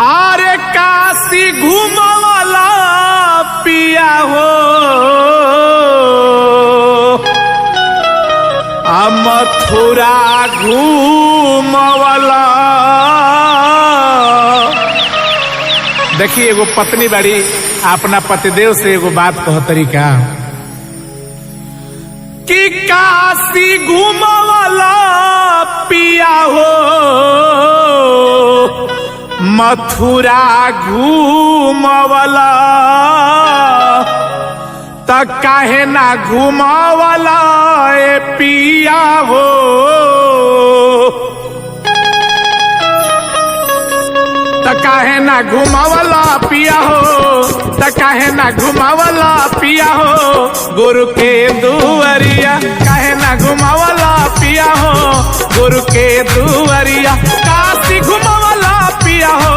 आरे काशी घूमवाला पिया हो मथुरा घूमवाला। देखिए एगो पत्नी बड़ी अपना पतिदेव से एगो बात कह तरीका कि काशी घूमवाला पिया हो मथुरा घूमवाला त काहे ना घूमवाला ए पिया हो। त काहे ना घुमावला पिया हो त काहे ना घुमावला पिया हो गुरु के दुआरिया काहे ना घुमावला पिया हो गुरु के दुआरिया। काशी घुमावला पिया हो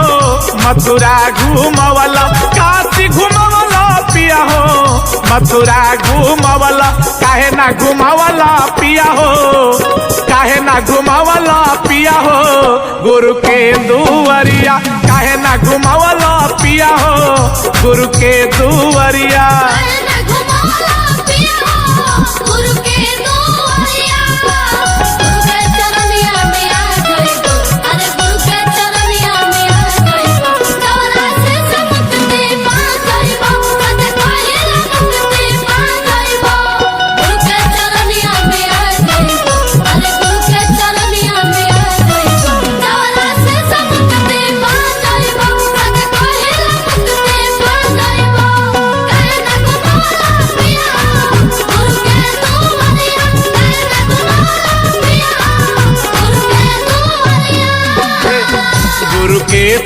मथुरा घुमावला काशी घुमावला पिया हो मथुरा घुमावला काहे ना घुमावला पिया हो काहे ना घुमावला पिया हो गुरु के दुआरिया काहे ना घुमावला पिया हो गुरु के दुआरिया।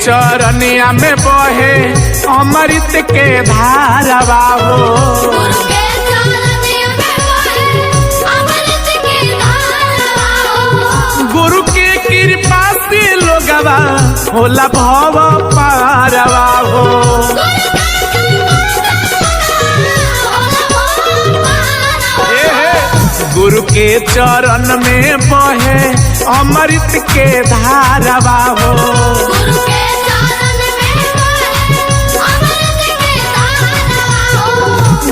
चरनिया में बहे अमृत के धारवा हो गुरु के कृपा से लोगवा होला भव पारवा हो। गुरु के चरण में बहे अमृत के धारवा हो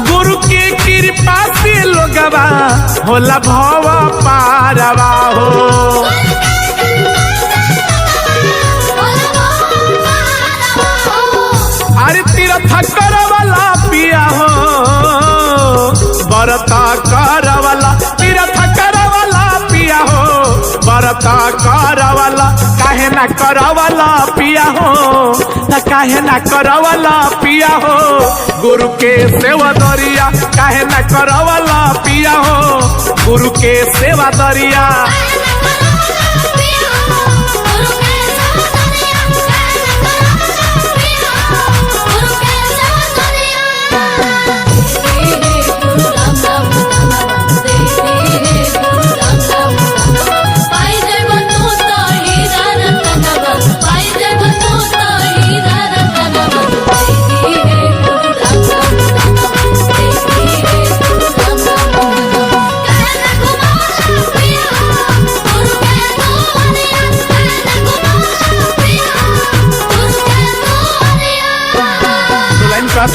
गुरु के कृपा से लोगवा होला भव पारवा हो। अरे तीर्थ करवाला पिया हो व्रत करवाला तीर्थ करवाला पिया हो व्रत करवाला काहे ना करवाला पिया हो न काहे ना करवाला पिया हो गुरु के सेवा दरिया काहे ना करवाला पिया हो गुरु के सेवा दरिया।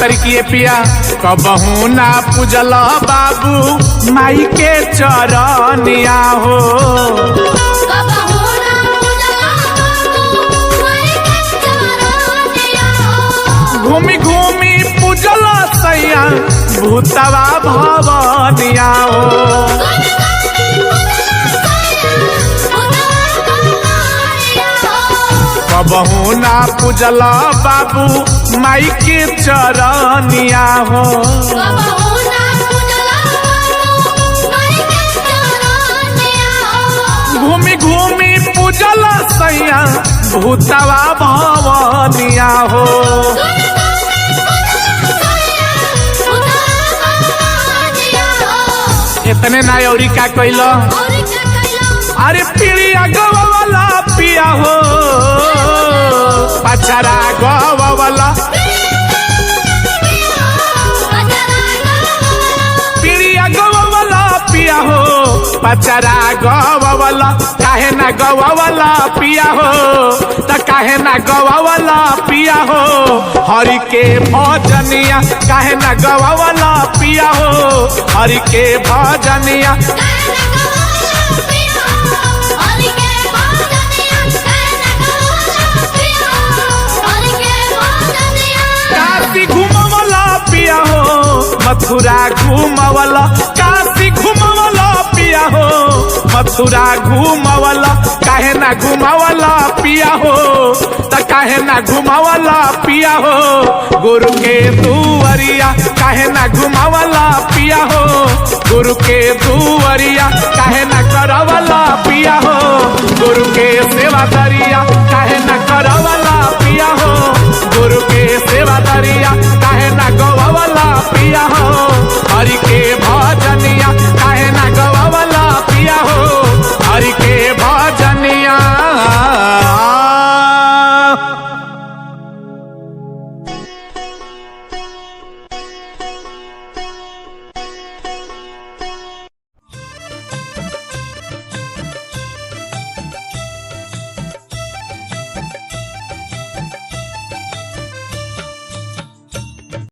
तरीके पिया कबहू ना पूजला बाबू माई के चरनिया हो घूमी घूमी पूजला सैया भूतवा भवनिया हो। कबहू ना पूजला बाबू माई के चरनिया हो घूमी घूमी पूजला सैया भूतवा भवनिया हो। इतने ना औरी का कैलो अरे पीड़िया गवाला पिया हो पचरा गवाला पीड़िया गवाला पिया हो पचरा गवाला काहे ना गवावला पिया हो, त काहे ना गवावला पिया हो, हरि के भजनिया काहे ना गवावला पिया हो, हरि के भजनिया काशी घुमवला पिया हो, मथुरा घुमवला, काशी घुमवला पिया हो, मथुरा घुमवला, काहे ना घुमवला पिया हो, त काहे ना घुमवला पिया हो, गुरु के दुआरिया काहे ना घुमवला पिया हो, गुरु के दुआरिया काहे ना करवला पिया हो, गुरु के सेवा दरिया